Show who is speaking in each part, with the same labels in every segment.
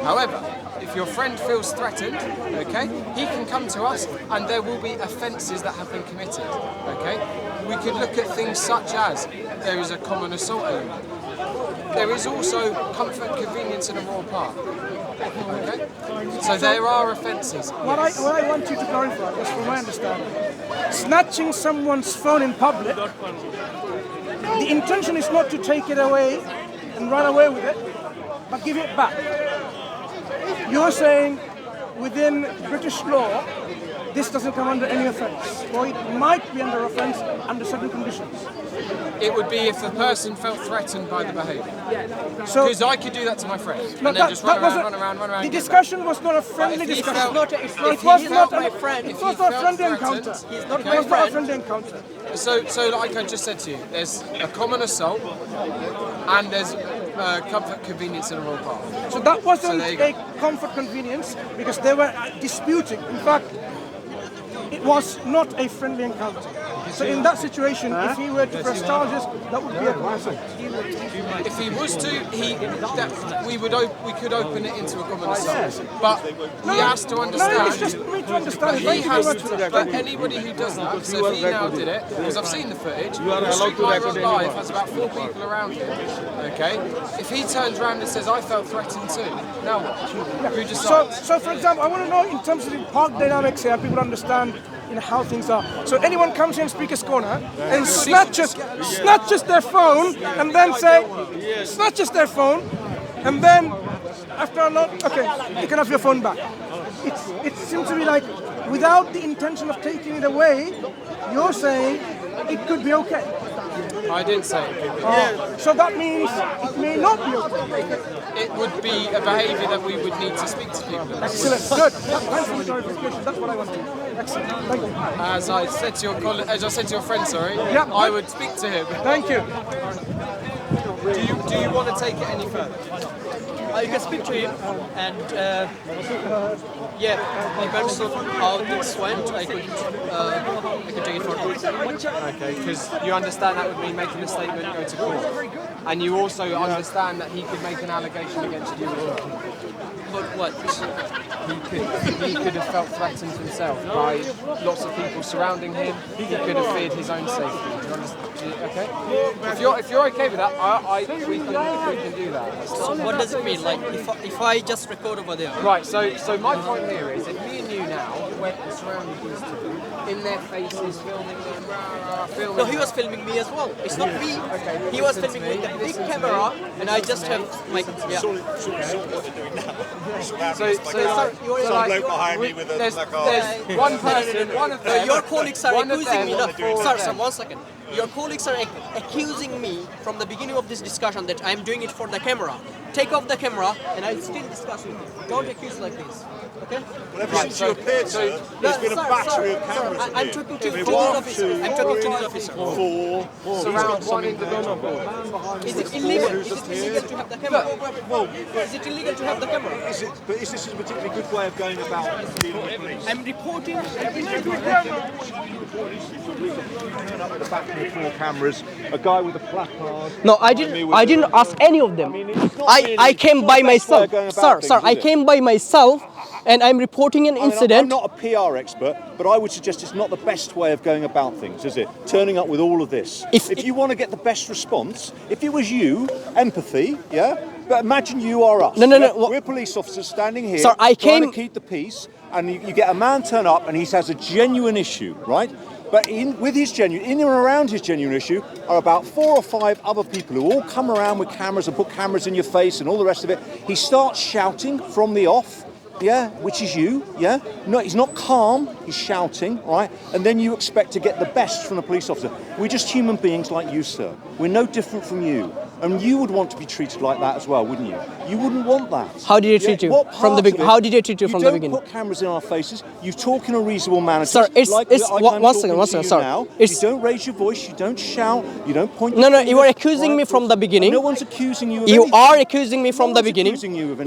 Speaker 1: However, if your friend feels threatened, okay, he can come to us and there will be offences that have been committed, okay? We could look at things such as there is a common assault element. There is also comfort, convenience and a moral part, okay? So there are offences.
Speaker 2: What I want you to clarify, just from my understanding, snatching someone's phone in public, the intention is not to take it away and run away with it, but give it back. You're saying within British law, this doesn't come under any offence, or it might be under offence under certain conditions.
Speaker 1: It would be if the person felt threatened by the behaviour. Because I could do that to my friend, and then just run around.
Speaker 2: The discussion was not a friendly discussion. It was not a friendly encounter. It was not a friendly encounter.
Speaker 1: So like I just said to you, there's a common assault, and there's comfort, convenience and a moral part.
Speaker 2: So that wasn't a comfort, convenience, because they were disputing. In fact, it was not a friendly encounter. So in that situation, if he were to press charges, that would be a conflict.
Speaker 1: If he was to, we could open it into a common assault. But he has to understand.
Speaker 2: No, it's just me to understand.
Speaker 1: But anybody who does that, so if he now did it, because I've seen the footage, the street live live has about 4 people around him. Okay, if he turns around and says, "I felt threatened too," now what? Who decides?
Speaker 2: So for example, I want to know in terms of the park dynamics here, people understand how things are. So anyone comes here in Speaker's Corner and snatches their phone and then after a lot, okay, you can have your phone back. It seems to be like without the intention of taking it away, you're saying it could be okay.
Speaker 1: I didn't say it could be.
Speaker 2: So that means it may not be okay.
Speaker 1: It would be a behaviour that we would need to speak to people about.
Speaker 2: Excellent, good. Thanks for the clarification. That's what I wanted. Excellent, thank you.
Speaker 1: As I said to your friend, I would speak to him.
Speaker 2: Thank you.
Speaker 1: Do you want to take it any further?
Speaker 3: You can speak to him, and depends on how things went. I could take it further.
Speaker 1: Okay, because you understand that would mean making a statement, go to court, and you also understand that he could make an allegation against you as well.
Speaker 3: But what?
Speaker 1: He could have felt threatened himself by lots of people surrounding him. He could have feared his own safety. Do you understand? Okay. If you're okay with that, we can do that.
Speaker 3: So what does it mean? Like if I just record over there?
Speaker 1: Right. So my point here is, if me and you now went and surrounded these two in their faces, filming them,
Speaker 3: No, he was filming me as well. It's not me.
Speaker 1: Okay.
Speaker 3: He was filming with the big camera, and I just have my
Speaker 4: Some bloke behind me with a
Speaker 1: there's one person, one of them.
Speaker 3: Your colleagues are accusing me. No,
Speaker 1: Sir,
Speaker 3: 1 second. Your colleagues are accusing me from the beginning of this discussion that I'm doing it for the camera. Take off the camera, and I still discuss with you. Don't accuse like this. Okay?
Speaker 4: Well, ever since you appeared, sir, there's been a battery of cameras.
Speaker 3: I'm talking to this officer. I'm talking to this officer.
Speaker 1: surround one individual.
Speaker 3: Is it illegal? Is it illegal to have the camera? Is it illegal to have the camera?
Speaker 4: But is this a particularly good way of going about dealing with police?
Speaker 3: I'm reporting.
Speaker 4: Up the back with 4 cameras, a guy with a placard.
Speaker 3: No, I didn't ask any of them. I came by myself. Sir, I came by myself and I'm reporting an incident.
Speaker 4: I'm not a PR expert, but I would suggest it's not the best way of going about things, is it? Turning up with all of this. If you want to get the best response, if it was you, empathy, yeah? But imagine you are us.
Speaker 3: No.
Speaker 4: We're police officers standing here,
Speaker 3: Sir,
Speaker 4: trying to keep the peace, and you get a man turn up and he has a genuine issue, right? But in and around his genuine issue are about 4 or 5 other people who all come around with cameras and put cameras in your face and all the rest of it. He starts shouting from the off, yeah, which is you, yeah? No, he's not calm, he's shouting, right? And then you expect to get the best from a police officer. We're just human beings like you, sir. We're no different from you. And you would want to be treated like that as well, wouldn't you? You wouldn't want that.
Speaker 3: How did he treat you from the beginning? How did he treat you from the beginning?
Speaker 4: You don't put cameras in our faces. You talk in a reasonable manner.
Speaker 3: Sir, one second, sir.
Speaker 4: You don't raise your voice. You don't shout. You don't point.
Speaker 3: No. You are accusing me from the beginning.
Speaker 4: No one's accusing you.
Speaker 3: You are accusing me from the beginning.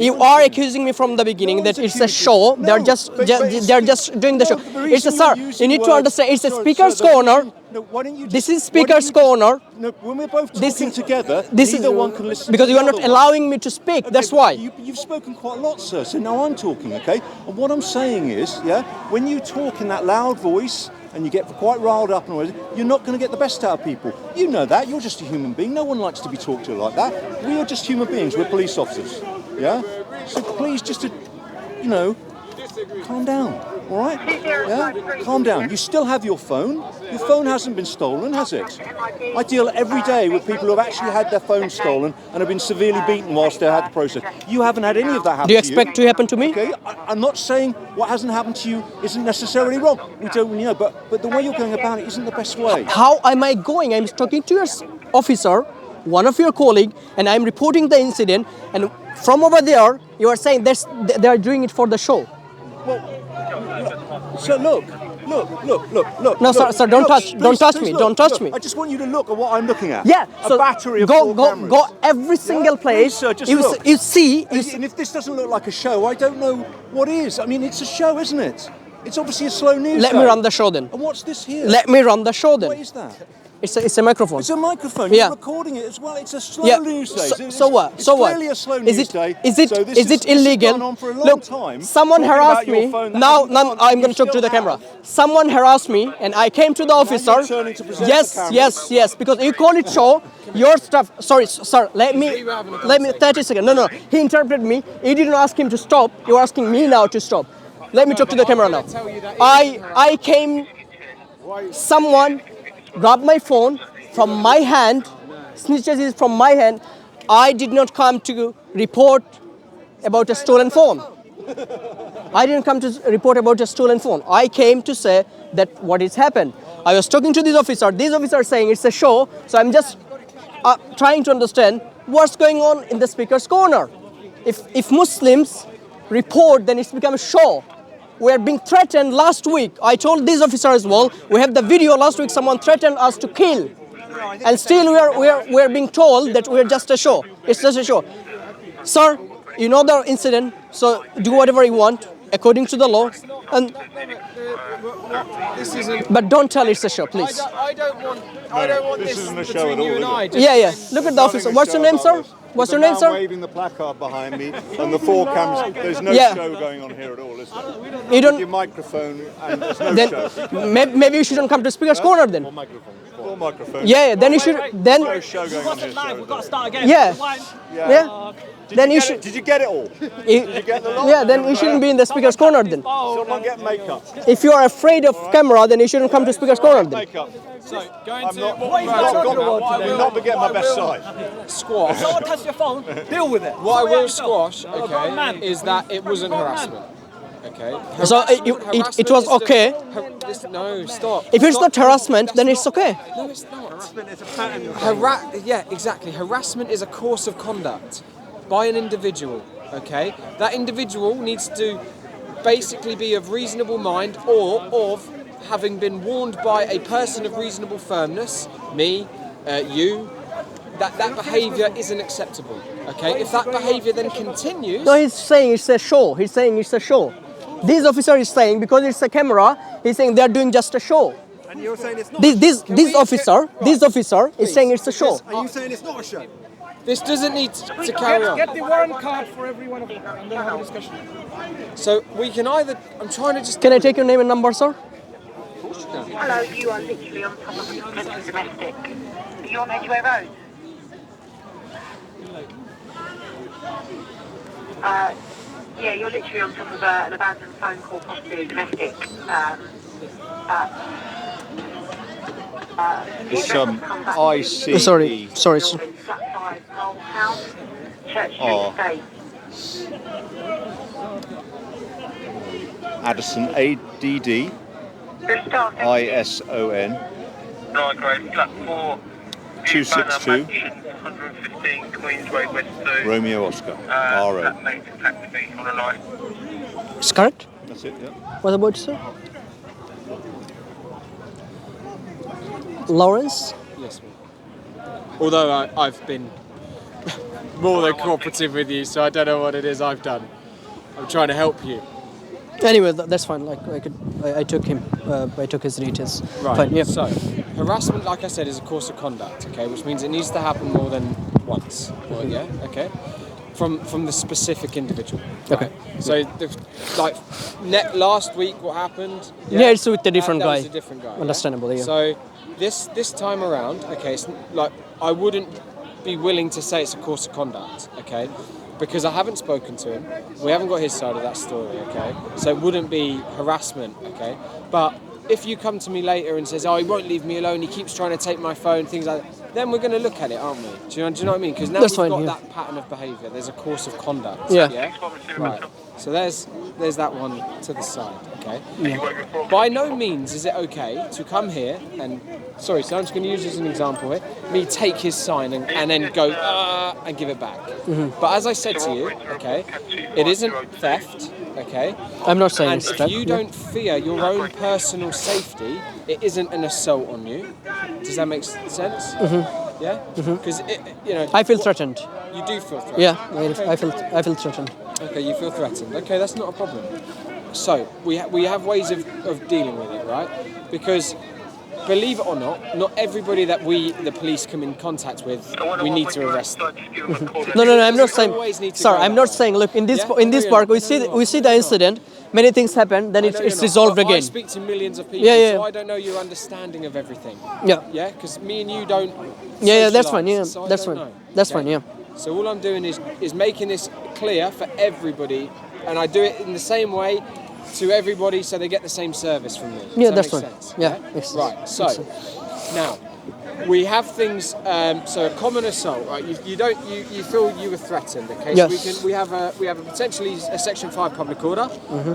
Speaker 3: You are accusing me from the beginning that it's a show. They're just doing the show. It's a sir. You need to understand. It's a speaker's corner.
Speaker 4: No, why don't you just,
Speaker 3: This is speaker's corner.
Speaker 4: No, when we're both
Speaker 3: This
Speaker 4: talking
Speaker 3: is-
Speaker 4: together,
Speaker 3: This
Speaker 4: neither
Speaker 3: is
Speaker 4: one can listen
Speaker 3: because
Speaker 4: to
Speaker 3: you
Speaker 4: the
Speaker 3: are not
Speaker 4: other one.
Speaker 3: allowing me to speak.
Speaker 4: Okay,
Speaker 3: That's
Speaker 4: but
Speaker 3: why.
Speaker 4: You've spoken quite a lot, sir, so now I'm talking, okay? And what I'm saying is, yeah, when you talk in that loud voice and you get quite riled up and all, you're not going to get the best out of people. You know that. You're just a human being. No one likes to be talked to like that. We are just human beings. We're police officers, yeah? So please just, calm down, all right? Yeah? Calm down. You still have your phone. Your phone hasn't been stolen, has it? I deal every day with people who have actually had their phone stolen and have been severely beaten whilst they had the process. You haven't had any of that happen
Speaker 3: Do you
Speaker 4: to you.
Speaker 3: expect to happen to me?
Speaker 4: Okay, I'm not saying what hasn't happened to you isn't necessarily wrong. We don't know, but the way you're going about it isn't the best way.
Speaker 3: How am I going? I'm talking to your officer, one of your colleague, and I'm reporting the incident. And from over there, you are saying they are doing it for the show.
Speaker 4: So look.
Speaker 3: No, sir, don't touch me.
Speaker 4: Look,
Speaker 3: Don't touch
Speaker 4: look.
Speaker 3: me.
Speaker 4: I just want you to look at what I'm looking at.
Speaker 3: Yeah,
Speaker 4: a
Speaker 3: so
Speaker 4: battery of 4 cameras.
Speaker 3: go every single place.
Speaker 4: Please, sir, just
Speaker 3: you,
Speaker 4: look.
Speaker 3: you see.
Speaker 4: And if this doesn't look like a show, I don't know what is. I mean, it's a show, isn't it? It's obviously a slow news
Speaker 3: Let
Speaker 4: day.
Speaker 3: me run the show then.
Speaker 4: And what's this here?
Speaker 3: Let me run the show then.
Speaker 4: What is that?
Speaker 3: It's a microphone.
Speaker 4: It's a microphone.
Speaker 3: Yeah.
Speaker 4: You're recording it as well. It's a slow
Speaker 3: Yeah.
Speaker 4: news day.
Speaker 3: So what?
Speaker 4: It's
Speaker 3: So what?
Speaker 4: clearly a slow news day.
Speaker 3: Is it
Speaker 4: So this
Speaker 3: is it
Speaker 4: this has
Speaker 3: illegal?
Speaker 4: gone on for a long
Speaker 3: Look,
Speaker 4: time,
Speaker 3: someone
Speaker 4: talking
Speaker 3: harassed
Speaker 4: about your
Speaker 3: me.
Speaker 4: phone that
Speaker 3: Now
Speaker 4: hasn't gone,
Speaker 3: I'm
Speaker 4: you
Speaker 3: going to talk to
Speaker 4: still
Speaker 3: the camera.
Speaker 4: have.
Speaker 3: Someone harassed me, and I came to the officer.
Speaker 4: you're turning to present
Speaker 3: Yes,
Speaker 4: the camera.
Speaker 3: yes. Because you call it show. Your stuff. Sorry, sir. Let me 30 seconds. No. He interrupted me. He didn't ask him to stop. You're asking me now to stop. Let me talk to the camera now. I came. Someone grabbed my phone from my hand, snitches is from my hand. I did not come to report about a stolen phone. I didn't come to report about a stolen phone. I came to say that what has happened. I was talking to this officer. This officer is saying it's a show. So I'm just trying to understand what's going on in the speaker's corner. If Muslims report, then it's become a show. We are being threatened last week. I told this officer as well. We have the video last week. Someone threatened us to kill, and still we are being told that we are just a show. It's just a show, sir. You know the incident, so do whatever you want according to the law. And
Speaker 1: This isn't.
Speaker 3: but don't tell it's a show, please.
Speaker 1: I don't want
Speaker 4: this
Speaker 1: this
Speaker 4: isn't a show
Speaker 1: between
Speaker 4: at
Speaker 1: you
Speaker 4: all,
Speaker 1: and
Speaker 4: is it?
Speaker 1: I. Just
Speaker 3: Yeah. Look at the officer. What's your name, sir? What's your name, sir?
Speaker 4: waving the placard behind me and the 4 cameras. There's no
Speaker 3: Yeah.
Speaker 4: show going on here at all, is there?
Speaker 3: You
Speaker 4: Your
Speaker 3: don't.
Speaker 4: microphone and there's no
Speaker 3: Then
Speaker 4: show.
Speaker 3: maybe you shouldn't come to speaker's corner then.
Speaker 4: 4 microphones.
Speaker 3: Yeah. Then you should. Then
Speaker 4: No show going on here, sir.
Speaker 5: We've got to start again.
Speaker 3: yeah.
Speaker 4: Yeah.
Speaker 3: Then you should.
Speaker 4: Did you get it all? get the lot?
Speaker 3: Yeah. Then you shouldn't be in the speaker's corner then.
Speaker 4: Someone get makeup.
Speaker 3: If you are afraid of camera, then you shouldn't come to speaker's corner then.
Speaker 4: Makeup.
Speaker 1: So going
Speaker 4: I'm
Speaker 1: to
Speaker 4: not.
Speaker 1: what we're talking about.
Speaker 4: You're not forgetting my best side.
Speaker 1: Squash.
Speaker 5: Someone touched your phone, deal with it.
Speaker 1: What I
Speaker 5: Sort it out
Speaker 1: will
Speaker 5: yourself.
Speaker 1: squash,
Speaker 5: You're a grown man.
Speaker 1: okay, is that it wasn't harassment. Okay.
Speaker 3: So it was okay.
Speaker 1: No, stop.
Speaker 3: If it's not harassment, then it's okay.
Speaker 1: No, it's not. Yeah, exactly. Harassment is a course of conduct by an individual. Okay, that individual needs to basically be of reasonable mind or of having been warned by a person of reasonable firmness, me, you, that behaviour isn't acceptable. Okay, if that behaviour then continues.
Speaker 3: No, he's saying it's a show. He's saying it's a show. This officer is saying because it's a camera, he's saying they're doing just a show.
Speaker 6: And you're saying it's not
Speaker 3: This officer is saying it's a show.
Speaker 6: Are you saying it's not a show?
Speaker 1: This doesn't need to carry on.
Speaker 2: Get the warrant card for every one of them and then have a discussion.
Speaker 1: So we can either. I'm trying to just.
Speaker 3: Can I take your name and number, sir?
Speaker 7: Hello, you are literally on top of a potential domestic. Are you on Edgeway Road? Yeah, you're literally on top of an abandoned phone call, possibly domestic.
Speaker 4: It's IC.
Speaker 3: Sorry.
Speaker 7: Flat 5, Knoll House, Church Street
Speaker 4: Oh.
Speaker 7: Estate.
Speaker 4: Addison, ADD,
Speaker 7: The staff
Speaker 4: ISON,
Speaker 8: Grade, flat 4,
Speaker 4: 262,
Speaker 8: 115 Queensway, West 2.
Speaker 4: Romeo Oscar, RO.
Speaker 8: That mate attacked me on a line.
Speaker 3: It's correct.
Speaker 4: That's it, yeah.
Speaker 3: What about you, sir? Lawrence?
Speaker 1: Yes, ma'am. Although I've been more than cooperative with you, so I don't know what it is I've done. I'm trying to help you.
Speaker 3: Anyway, that's fine. I took him. I took his details.
Speaker 1: Right.
Speaker 3: Fine. Yeah.
Speaker 1: So harassment, like I said, is a course of conduct, okay, which means it needs to happen more than once. Well, yeah, okay. From the specific individual.
Speaker 3: Okay.
Speaker 1: So, last week, what happened?
Speaker 3: Yeah, it's with a different
Speaker 1: that
Speaker 3: guy.
Speaker 1: was a different guy.
Speaker 3: Understandable, yeah.
Speaker 1: So, this time around, okay, it's like I wouldn't be willing to say it's a course of conduct, okay, because I haven't spoken to him. We haven't got his side of that story, okay. So it wouldn't be harassment, okay. But if you come to me later and says, "Oh, he won't leave me alone. He keeps trying to take my phone," things like that. Then we're going to look at it, aren't we? Do you know what I mean? Because now
Speaker 3: That's
Speaker 1: we've
Speaker 3: fine,
Speaker 1: got
Speaker 3: yeah.
Speaker 1: that pattern of behaviour. There's a course of conduct.
Speaker 3: Yeah.
Speaker 1: Right. So there's that one to the side. Okay. By no means is it okay to come here and so I'm just going to use this as an example here. Me take his sign and then go and give it back. But as I said to you, okay, it isn't theft. Okay.
Speaker 3: I'm not saying
Speaker 1: And
Speaker 3: it's
Speaker 1: if
Speaker 3: theft,
Speaker 1: you
Speaker 3: yeah.
Speaker 1: don't fear your own personal safety, it isn't an assault on you. Does that make sense? Yeah. Because
Speaker 3: I feel threatened.
Speaker 1: You do feel threatened.
Speaker 3: Yeah, I feel threatened.
Speaker 1: Okay, you feel threatened. Okay, that's not a problem. So we have ways of dealing with it, right? Because believe it or not everybody that the police come in contact with, we need to arrest them.
Speaker 3: No, I'm not saying.
Speaker 1: Always need to
Speaker 3: Sir,
Speaker 1: go
Speaker 3: I'm
Speaker 1: that
Speaker 3: not
Speaker 1: way.
Speaker 3: saying. Look, in this
Speaker 1: Yeah?
Speaker 3: park, we see the incident. Many things happen, then
Speaker 1: I know
Speaker 3: it's
Speaker 1: you're not,
Speaker 3: resolved
Speaker 1: but I
Speaker 3: again.
Speaker 1: speak to millions of people,
Speaker 3: Yeah.
Speaker 1: so I don't know your understanding of everything.
Speaker 3: Yeah.
Speaker 1: Yeah, because me and you don't.
Speaker 3: Yeah, that's fine. Yeah,
Speaker 1: socialise, so I
Speaker 3: that's
Speaker 1: don't
Speaker 3: fine.
Speaker 1: know.
Speaker 3: That's
Speaker 1: Okay?
Speaker 3: fine. Yeah.
Speaker 1: So all I'm doing is making this clear for everybody, and I do it in the same way to everybody, so they get the same service from me. Does
Speaker 3: Yeah,
Speaker 1: that
Speaker 3: that's
Speaker 1: make
Speaker 3: fine.
Speaker 1: sense?
Speaker 3: Yeah, makes sense.
Speaker 1: Right. So
Speaker 3: Makes sense.
Speaker 1: now we have things. So a common assault, right? You feel you were threatened. Okay.
Speaker 3: Yes.
Speaker 1: So we have a potentially a Section 5 public order.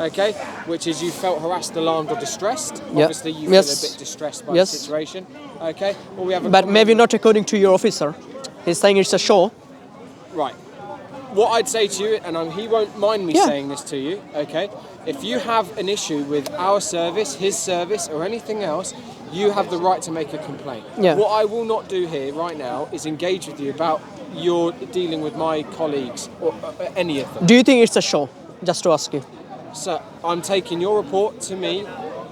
Speaker 1: Okay, which is you felt harassed, alarmed, or distressed.
Speaker 3: Yeah.
Speaker 1: Obviously, you
Speaker 3: Yes.
Speaker 1: feel a bit distressed by
Speaker 3: Yes.
Speaker 1: the situation. Okay. Or we have a
Speaker 3: But
Speaker 1: common-
Speaker 3: maybe not according to your officer. He's saying it's a show.
Speaker 1: Right. What I'd say to you, and he won't mind me
Speaker 3: Yeah.
Speaker 1: saying this to you, okay? If you have an issue with our service, his service, or anything else, you have the right to make a complaint.
Speaker 3: Yeah.
Speaker 1: What I will not do here right now is engage with you about your dealing with my colleagues or any of them.
Speaker 3: Do you think it's a show? Just to ask you.
Speaker 1: So I'm taking your report to me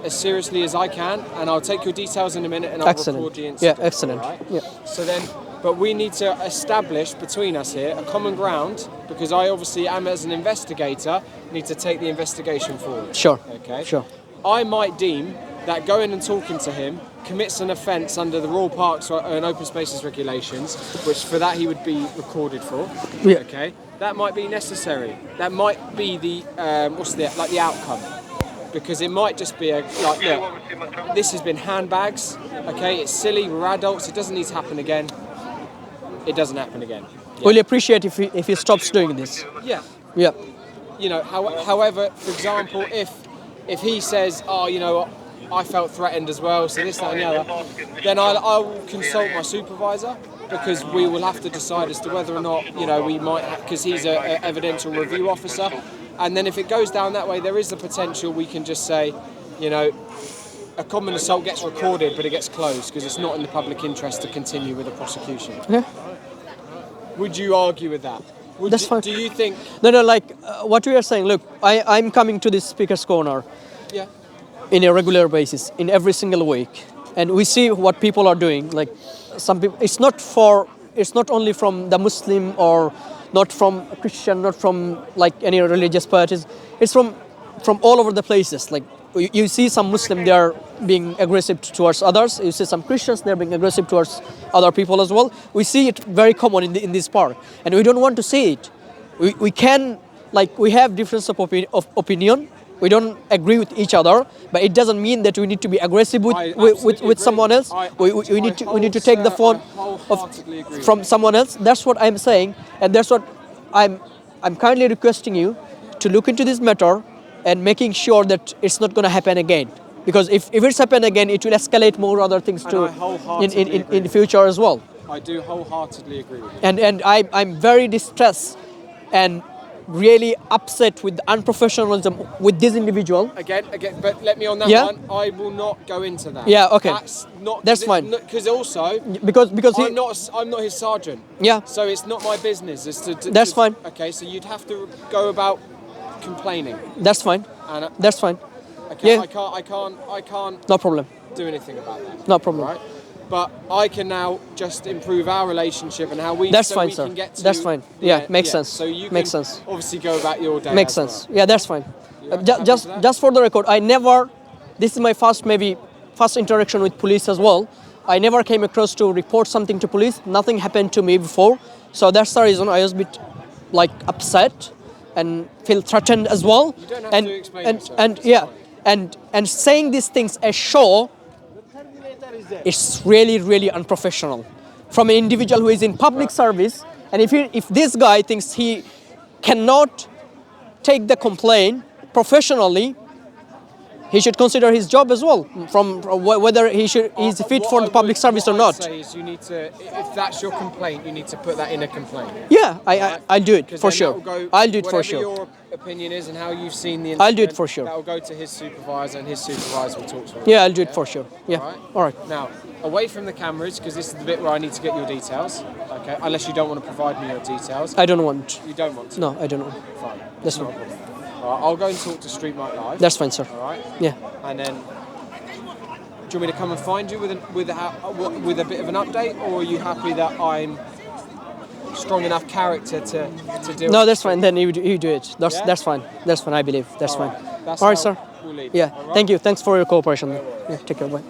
Speaker 1: as seriously as I can, and I'll take your details in a minute and I'll record
Speaker 3: Excellent.
Speaker 1: the
Speaker 3: Yeah,
Speaker 1: incident.
Speaker 3: excellent.
Speaker 1: all right?
Speaker 3: Yeah.
Speaker 1: So then, but we need to establish between us here a common ground, because I obviously am, as an investigator, need to take the investigation forward.
Speaker 3: Sure.
Speaker 1: Okay.
Speaker 3: Sure.
Speaker 1: I might deem that going and talking to him commits an offence under the Royal Parks and Open Spaces regulations, which for that he would be recorded for.
Speaker 3: Yeah.
Speaker 1: Okay. That might be necessary. That might be the the outcome, because it might just be look, this has been handbags. Okay, it's silly. We're adults. It doesn't need to happen again. It doesn't happen again. Yeah.
Speaker 3: We'll appreciate if he stops doing this.
Speaker 1: Yeah.
Speaker 3: Yeah.
Speaker 1: However, for example, if he says, "Oh, I felt threatened as well, so this, that, and the other," then I will consult my supervisor, because we will have to decide as to whether or not we might, because he's a evidential review officer, and then if it goes down that way, there is the potential we can just say, a common assault gets recorded, but it gets closed because it's not in the public interest to continue with the prosecution.
Speaker 3: Yeah.
Speaker 1: Would you argue with that?
Speaker 3: That's fine.
Speaker 1: Do you think?
Speaker 3: No, what we are saying, look, I'm coming to this speaker's corner
Speaker 1: Yeah.
Speaker 3: in a regular basis, in every single week. And we see what people are doing. Like some people, it's not only from the Muslim or not from Christian, not from like any religious parties. It's from all over the places. Like you see some Muslim, they are being aggressive towards others. You see some Christians, they're being aggressive towards other people as well. We see it very common in this park, and we don't want to see it. We have difference of opinion. We don't agree with each other, but it doesn't mean that we need to be aggressive with someone else. We need to take the phone from someone else. That's what I'm saying, and that's what I'm kindly requesting you to look into this matter and making sure that it's not going to happen again. Because if it's happened again, it will escalate more other things too in the future as well.
Speaker 1: I do wholeheartedly agree with you.
Speaker 3: And I'm very distressed and really upset with the unprofessionalism with this individual.
Speaker 1: Again, but let me on that
Speaker 3: Yeah?
Speaker 1: one. I will not go into that.
Speaker 3: Yeah, okay.
Speaker 1: That's
Speaker 3: fine.
Speaker 1: Because also,
Speaker 3: Because
Speaker 1: I'm not his sergeant.
Speaker 3: Yeah.
Speaker 1: So it's not my business.
Speaker 3: That's fine.
Speaker 1: Okay, so you'd have to go about complaining.
Speaker 3: That's fine.
Speaker 1: And
Speaker 3: That's fine.
Speaker 1: okay,
Speaker 3: Yeah.
Speaker 1: I can't
Speaker 3: No problem.
Speaker 1: do anything about that.
Speaker 3: No problem.
Speaker 1: Right. But I can now just improve our relationship and how we.
Speaker 3: That's
Speaker 1: so
Speaker 3: fine,
Speaker 1: we
Speaker 3: sir.
Speaker 1: Can get to,
Speaker 3: That's fine. Yeah, makes sense.
Speaker 1: So you
Speaker 3: makes
Speaker 1: can
Speaker 3: sense.
Speaker 1: obviously go about your day.
Speaker 3: Makes
Speaker 1: as well.
Speaker 3: sense. Yeah, that's fine.
Speaker 1: happy
Speaker 3: Just
Speaker 1: with that?
Speaker 3: just for the record, I never. This is my first interaction with police as well. I never came across to report something to police. Nothing happened to me before, so that's the reason I was a bit like upset and feel threatened as well.
Speaker 1: You don't have
Speaker 3: and
Speaker 1: to explain
Speaker 3: and
Speaker 1: yourself,
Speaker 3: and
Speaker 1: it's
Speaker 3: yeah,
Speaker 1: fine.
Speaker 3: and saying these things as show, it's really unprofessional from an individual who is in public service. And if this guy thinks he cannot take the complaint professionally, he should consider his job as well, from whether he's fit for the public service or not.
Speaker 1: What I'd say is you need to, if that's your complaint, you need to put that in a complaint.
Speaker 3: Yeah, I'll do it
Speaker 1: 'Cause
Speaker 3: for
Speaker 1: then
Speaker 3: sure.
Speaker 1: that will go-
Speaker 3: I'll do it for
Speaker 1: whatever
Speaker 3: sure.
Speaker 1: your opinion is and how you've seen the incident,
Speaker 3: I'll do it for sure.
Speaker 1: That will go to his supervisor, and his supervisor will talk to him.
Speaker 3: Yeah, I'll do it for sure. Yeah.
Speaker 1: Alright?
Speaker 3: All right.
Speaker 1: Now, away from the cameras, because this is the bit where I need to get your details. Okay, unless you don't want to provide me your details.
Speaker 3: I don't want.
Speaker 1: You don't want to.
Speaker 3: No, I don't want.
Speaker 1: Fine.
Speaker 3: That's
Speaker 1: Not a
Speaker 3: fine.
Speaker 1: problem. All right, I'll go and talk to Street Night Live.
Speaker 3: That's fine, sir.
Speaker 1: All right.
Speaker 3: Yeah.
Speaker 1: And then, do you want me to come and find you with a bit of an update, or are you happy that I'm strong enough character to deal?
Speaker 3: No,
Speaker 1: with
Speaker 3: that's fine. Then you do it. That's
Speaker 1: Yeah?
Speaker 3: that's fine. That's fine. I believe that's
Speaker 1: All
Speaker 3: fine.
Speaker 1: right. That's
Speaker 3: All right,
Speaker 1: how
Speaker 3: sir.
Speaker 1: we'll leave it.
Speaker 3: Yeah.
Speaker 1: All right?
Speaker 3: Thank you. Thanks for your cooperation. Yeah. Take care. Bye.